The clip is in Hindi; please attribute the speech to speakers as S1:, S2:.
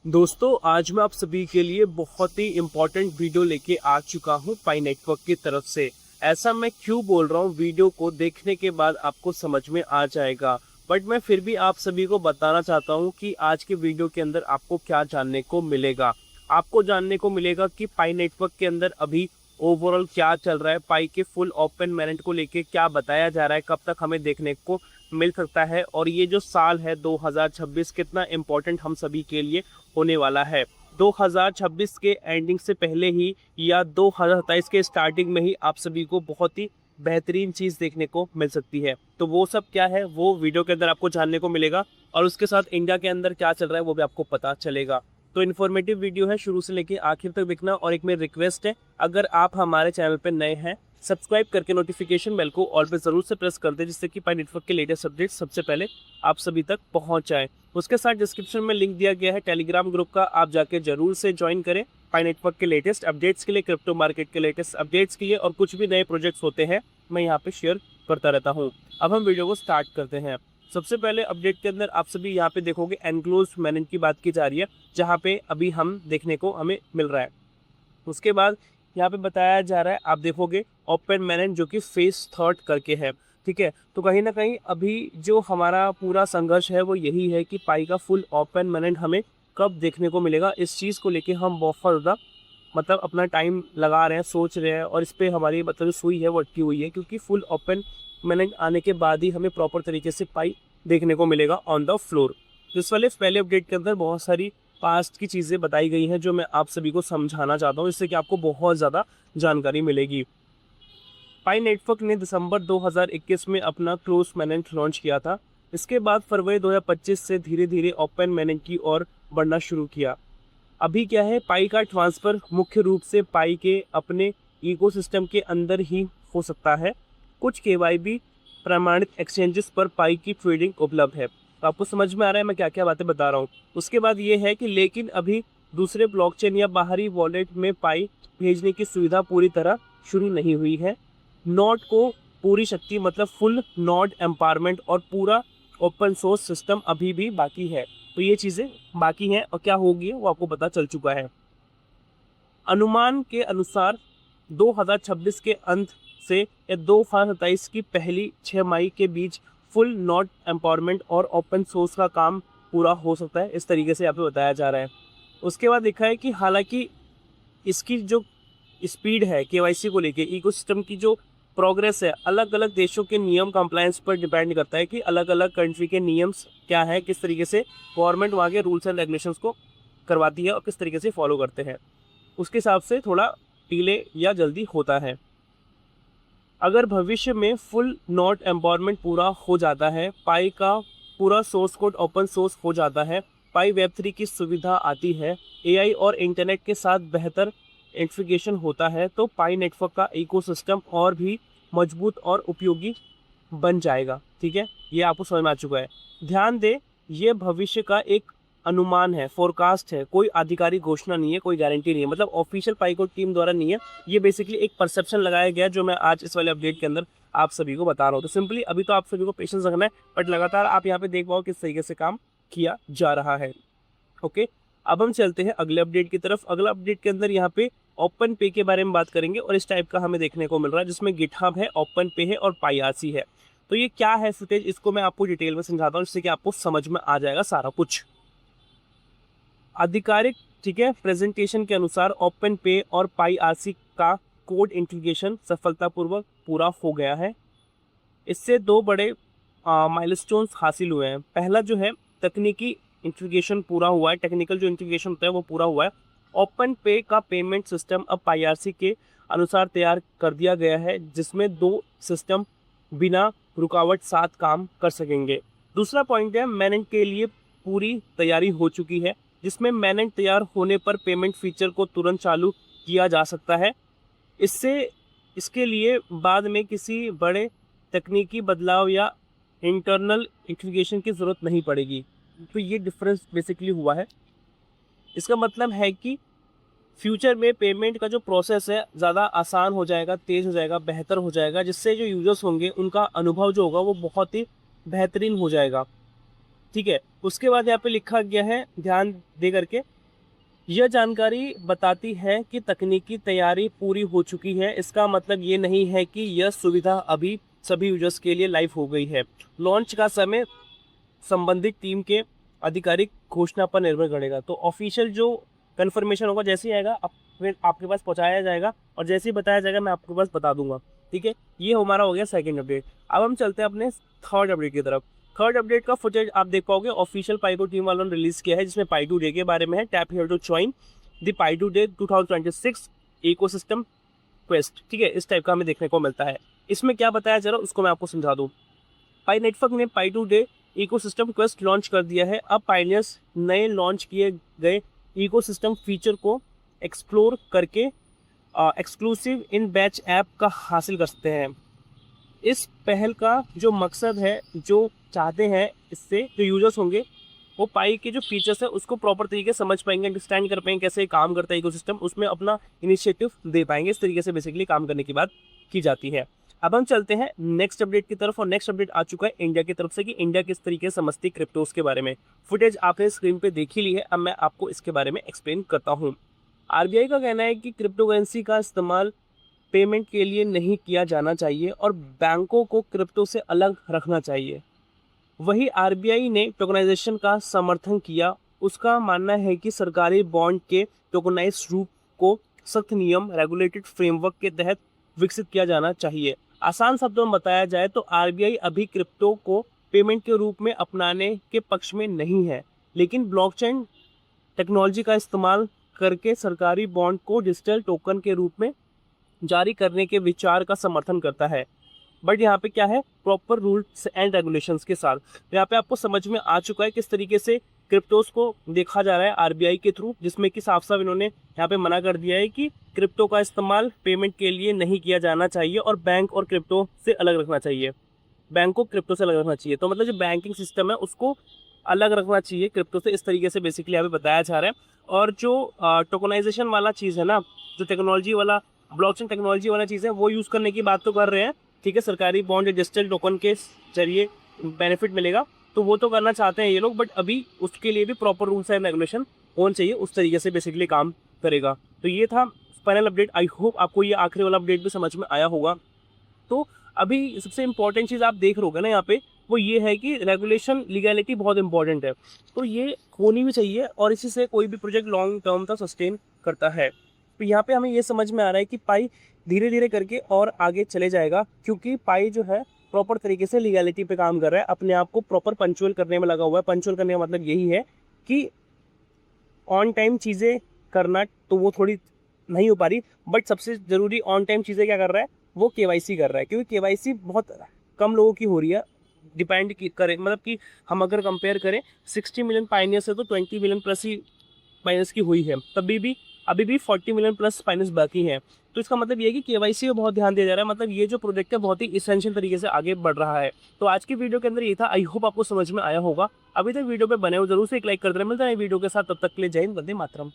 S1: दोस्तों, आज मैं आप सभी के लिए बहुत ही इम्पोर्टेंट वीडियो लेके आ चुका हूँ पाई नेटवर्क की तरफ से। ऐसा मैं क्यों बोल रहा हूँ, वीडियो को देखने के बाद आपको समझ में आ जाएगा। बट मैं फिर भी आप सभी को बताना चाहता हूँ कि आज के वीडियो के अंदर आपको क्या जानने को मिलेगा। आपको जानने को मिलेगा कि पाई नेटवर्क के अंदर अभी ओवरऑल क्या चल रहा है, पाई के फुल ओपन मैनेंट को लेके क्या बताया जा रहा है, कब तक हमें देखने को मिल सकता है, और ये जो साल है 2026 कितना इम्पोर्टेंट हम सभी के लिए होने वाला है। 2026 के एंडिंग से पहले ही या 2027 के स्टार्टिंग में ही आप सभी को बहुत ही बेहतरीन चीज़ देखने को मिल सकती है। तो वो सब क्या है वो वीडियो के अंदर आपको जानने को मिलेगा, और उसके साथ इंडिया के अंदर क्या चल रहा है वो भी आपको पता चलेगा। तो इन्फॉर्मेटिव वीडियो है, शुरू से लेकर आखिर तक देखना। और एक मेरी रिक्वेस्ट है, अगर आप हमारे चैनल पर नए हैं, सब्सक्राइब करके नोटिफिकेशन बेल को ऑल पे जरूर से प्रेस कर दें, जिससे कि पाई नेटवर्क के लेटेस्ट अपडेट सबसे पहले आप सभी तक पहुंच जाए। उसके साथ डिस्क्रिप्शन में लिंक दिया गया है टेलीग्राम ग्रुप का, आप जाके जरूर से ज्वाइन करें पाई नेटवर्क के लेटेस्ट अपडेट्स के लिए, क्रिप्टो मार्केट के लेटेस्ट अपडेट्स के लिए, और कुछ भी नए प्रोजेक्ट्स होते हैं मैं यहाँ पे शेयर करता रहता हूँ। अब हम वीडियो को स्टार्ट करते हैं। सबसे पहले अपडेट के अंदर आप सभी यहाँ पे देखोगे एनक्लोज मैनेंट की बात की जा रही है, जहाँ पे अभी हम देखने को हमें मिल रहा है। उसके बाद यहाँ पे बताया जा रहा है, आप देखोगे ओपन मैनेंट जो कि फेस थर्ड करके है। ठीक है, तो कहीं ना कहीं अभी जो हमारा पूरा संघर्ष है वो यही है कि पाई का फुल ओपन मैनेंट हमें कब देखने को मिलेगा। इस चीज़ को लेके हम बहुत ज़्यादा अपना टाइम लगा रहे हैं, सोच रहे हैं, और इस पर हमारी जो सुई है वो अटकी हुई है, क्योंकि फुल ओपन मैनेंट आने के बाद ही हमें प्रॉपर तरीके से पाई देखने को मिलेगा ऑन द फ्लोर। इस वाले पहले अपडेट के अंदर बहुत सारी पास्ट की चीज़ें बताई गई हैं जो मैं आप सभी को समझाना चाहता हूँ, जिससे कि आपको बहुत ज़्यादा जानकारी मिलेगी। पाई नेटवर्क ने दिसंबर 2021 में अपना क्लोज मैनेंट लॉन्च किया था। इसके बाद फरवरी 2025 से धीरे धीरे ओपन मैनेंट की ओर बढ़ना शुरू किया। अभी क्या है, पाई का ट्रांसफ़र मुख्य रूप से पाई के अपने इकोसिस्टम के अंदर ही हो सकता है। कुछ केवाईबी प्रमाणित एक्सचेंजेस पर पाई की ट्रेडिंग उपलब्ध है। तो आपको समझ में आ रहा है मैं क्या क्या बातें बता रहा हूँ। उसके बाद ये है कि लेकिन अभी दूसरे ब्लॉकचेन या बाहरी वॉलेट में पाई भेजने की सुविधा पूरी तरह शुरू नहीं हुई है। नोड को पूरी शक्ति मतलब फुल नोड एम्पावरमेंट और पूरा ओपन सोर्स सिस्टम अभी भी बाकी है। तो ये चीज़ें बाकी हैं, और क्या होगी वो आपको पता चल चुका है। अनुमान के अनुसार 2026 के अंत से या 2027 की पहली 6 मई के बीच फुल नोड एम्पावरमेंट और ओपन सोर्स का काम पूरा हो सकता है। इस तरीके से यहाँ पे बताया जा रहा है। उसके बाद लिखा है कि हालांकि इसकी जो स्पीड है केवाईसी को लेके, इकोसिस्टम की जो प्रोग्रेस है, अलग अलग देशों के नियम कंप्लायंस पर डिपेंड करता है कि अलग अलग कंट्री के नियम्स क्या है, किस तरीके से गवर्नमेंट वहाँ के रूल्स एंड रेगुलेशंस को करवाती है और किस तरीके से फॉलो करते हैं। उसके हिसाब से थोड़ा डिले या जल्दी होता है। अगर भविष्य में फुल नोड एम्पावरमेंट पूरा हो जाता है, पाई का पूरा सोर्स कोड ओपन सोर्स हो जाता है, पाई वेब3 की सुविधा आती है, एआई और इंटरनेट के साथ बेहतर इंटीग्रेशन होता है, तो पाई नेटवर्क का इकोसिस्टम और भी मजबूत और उपयोगी बन जाएगा। ठीक है, ये आपको समझ में आ चुका है। ध्यान दें, ये भविष्य का एक अनुमान है, फोरकास्ट है, कोई आधिकारिक घोषणा नहीं है, कोई गारंटी नहीं है, मतलब ऑफिशियल पाइको टीम द्वारा नहीं है। ये बेसिकली एक परसेप्शन लगाया गया जो मैं आज इस वाले अपडेट के अंदर आप सभी को बता रहा हूँ। तो सिंपली अभी तो आप सभी को पेशेंस रखना है, बट लगातार आप यहाँ पे देख पाओ किस तरीके से काम किया जा रहा है। ओके, अब हम चलते हैं अगले अपडेट की तरफ। अगला अपडेट के अंदर यहाँ पे ओपन पे के बारे में बात करेंगे, और इस टाइप का हमें देखने को मिल रहा है, जिसमें गिटहब है, ओपन पे है और पाईआरसी है। तो ये क्या है फुटेज, इसको मैं आपको डिटेल में समझाता हूँ, जिससे कि आपको समझ में आ जाएगा सारा कुछ। आधिकारिक ठीक है प्रेजेंटेशन के अनुसार ओपन पे और पाईआरसी का कोड इंटीग्रेशन सफलतापूर्वक पूरा हो गया है। इससे दो बड़े माइलस्टोन्स हासिल हुए हैं। पहला जो है तकनीकी इंटीग्रेशन पूरा हुआ है, टेक्निकल जो इंटीग्रेशन होता है वो पूरा हुआ है। ओपन पे का पेमेंट सिस्टम अब पाईआरसी के अनुसार तैयार कर दिया गया है, जिसमें दो सिस्टम बिना रुकावट साथ काम कर सकेंगे। दूसरा पॉइंट है मैनेंट के लिए पूरी तैयारी हो चुकी है, जिसमें मैनेंट तैयार होने पर पेमेंट फीचर को तुरंत चालू किया जा सकता है। इसके लिए बाद में किसी बड़े तकनीकी बदलाव या इंटरनल इंटीग्रेशन की ज़रूरत नहीं पड़ेगी। तो ये डिफरेंस बेसिकली हुआ है। इसका मतलब है कि फ्यूचर में पेमेंट का जो प्रोसेस है ज़्यादा आसान हो जाएगा, तेज़ हो जाएगा, बेहतर हो जाएगा, जिससे जो यूज़र्स होंगे उनका अनुभव जो होगा वो बहुत ही बेहतरीन हो जाएगा। ठीक है, उसके बाद यहाँ पे लिखा गया है ध्यान दे करके यह जानकारी बताती है कि तकनीकी तैयारी पूरी हो चुकी है। इसका मतलब ये नहीं है कि यह सुविधा अभी सभी यूजर्स के लिए लाइव हो गई है। लॉन्च का समय संबंधित टीम के आधिकारिक घोषणा पर निर्भर करेगा। तो ऑफिशियल जो कंफर्मेशन होगा जैसे ही आएगा फिर आपके पास पहुंचाया जाएगा और जैसे ही बताया जाएगा मैं आपके पास बता दूंगा। ठीक है, ये हमारा हो गया सेकंड अपडेट। अब हम चलते हैं अपने थर्ड अपडेट की तरफ। थर्ड अपडेट का फुटेज आप देख पाओगे, ऑफिशियल पाइको टीम वालों ने रिलीज किया है, जिसमें पाई2 डे के बारे में है। Tap here to join the pi two day 2026 ecosystem quest. ठीक है, इस टाइप का हमें देखने को मिलता है। इसमें क्या बताया जा रहा है उसको मैं आपको समझा दूं। पाई नेटवर्क ने पाई2 डे इकोसिस्टम क्वेस्ट लॉन्च कर दिया है। अब पायनियर्स नए लॉन्च किए गए इकोसिस्टम फीचर को एक्सप्लोर करके एक्सक्लूसिव इन बैच ऐप का हासिल कर सकते हैं। इस पहल का जो मकसद है, जो चाहते हैं इससे जो यूजर्स होंगे वो पाई के जो फीचर्स है उसको प्रॉपर तरीके से समझ पाएंगे, अंडरस्टैंड कर पाएंगे कैसे काम करता है इकोसिस्टम, उसमें अपना इनिशिएटिव दे पाएंगे। इस तरीके से बेसिकली काम करने की बात की जाती है। अब हम चलते हैं नेक्स्ट अपडेट की तरफ, और नेक्स्ट अपडेट आ चुका है इंडिया की तरफ से कि इंडिया किस तरीके से समझती क्रिप्टोस के बारे में। फुटेज आपने स्क्रीन पे देख ही ली है, अब मैं आपको इसके बारे में एक्सप्लेन करता हूँ। आरबीआई का कहना है कि क्रिप्टो करेंसी का इस्तेमाल पेमेंट के लिए नहीं किया जाना चाहिए और बैंकों को क्रिप्टो से अलग रखना चाहिए। वही आरबीआई ने टोकनाइजेशन का समर्थन किया। उसका मानना है कि सरकारी बॉन्ड के टोकनाइज रूप को सख्त नियम रेगुलेटेड फ्रेमवर्क के तहत विकसित किया जाना चाहिए। आसान शब्दों में बताया जाए तो आरबीआई अभी क्रिप्टो को पेमेंट के रूप में अपनाने के पक्ष में नहीं है, लेकिन ब्लॉकचेन टेक्नोलॉजी का इस्तेमाल करके सरकारी बॉन्ड को डिजिटल टोकन के रूप में जारी करने के विचार का समर्थन करता है। बट यहाँ पे क्या है, प्रॉपर रूल्स एंड रेगुलेशंस के साथ। यहाँ पे आपको समझ में आ चुका है किस तरीके से क्रिप्टोस को देखा जा रहा है आरबीआई के थ्रू, जिसमें कि साफ साफ इन्होंने यहाँ पे मना कर दिया है कि क्रिप्टो का इस्तेमाल पेमेंट के लिए नहीं किया जाना चाहिए और बैंक और क्रिप्टो से अलग रखना चाहिए, बैंक को क्रिप्टो से अलग रखना चाहिए। तो मतलब जो बैंकिंग सिस्टम है उसको अलग रखना चाहिए क्रिप्टो से, इस तरीके से बेसिकली यहाँ पे बताया जा रहा है। और जो टोकनाइजेशन वाला चीज़ है ना, जो टेक्नोलॉजी वाला ब्लॉकचेन टेक्नोलॉजी वाला चीज़ है वो यूज़ करने की बात तो कर रहे हैं। ठीक है, सरकारी बॉन्ड या डिजिटल टोकन के जरिए बेनिफिट मिलेगा तो वो तो करना चाहते हैं ये लोग, बट अभी उसके लिए भी प्रॉपर रूल्स एंड रेगुलेशन होना चाहिए, उस तरीके से बेसिकली काम करेगा। तो ये था फाइनल अपडेट। आई होप आपको ये आखिरी वाला अपडेट भी समझ में आया होगा। तो अभी सबसे इंपॉर्टेंट चीज़ आप देख रहोगे ना यहाँ पे, वो ये है कि रेगुलेशन लीगैलिटी बहुत इंपॉर्टेंट है, तो ये होनी भी चाहिए और इसी से कोई भी प्रोजेक्ट लॉन्ग टर्म तक सस्टेन करता है। तो यहाँ पे हमें ये समझ में आ रहा है कि पाई धीरे धीरे करके और आगे चले जाएगा, क्योंकि पाई जो है प्रॉपर तरीके से लीगैलिटी पे काम कर रहा है, अपने आप को प्रॉपर पंचुअल करने में लगा हुआ है। पंचुअल करने का मतलब यही है कि ऑन टाइम चीज़ें करना, तो वो थोड़ी नहीं हो पा रही, बट सबसे ज़रूरी ऑन टाइम चीज़ें क्या कर रहा है, वो केवाईसी कर रहा है, क्योंकि केवाईसी बहुत कम लोगों की हो रही है। डिपेंड करें मतलब कि हम अगर कंपेयर करें 60 मिलियन पाइनियर्स से तो 20 मिलियन प्लस ही पाइनियर्स की हुई है, तभी अभी भी 40 मिलियन प्लस पाइनियर्स बाकी हैं। तो इसका मतलब ये है कि केवाईसी पे बहुत ध्यान दिया जा रहा है, मतलब ये जो प्रोजेक्ट है बहुत ही इसेंशियल तरीके से आगे बढ़ रहा है। तो आज की वीडियो के अंदर ये था, आई होप आपको समझ में आया होगा। अभी तक वीडियो पे बने हो जरूर से एक लाइक कर देना। मिलता है वीडियो के साथ, तब तक के लिए जय हिंद, वंदे मातरम।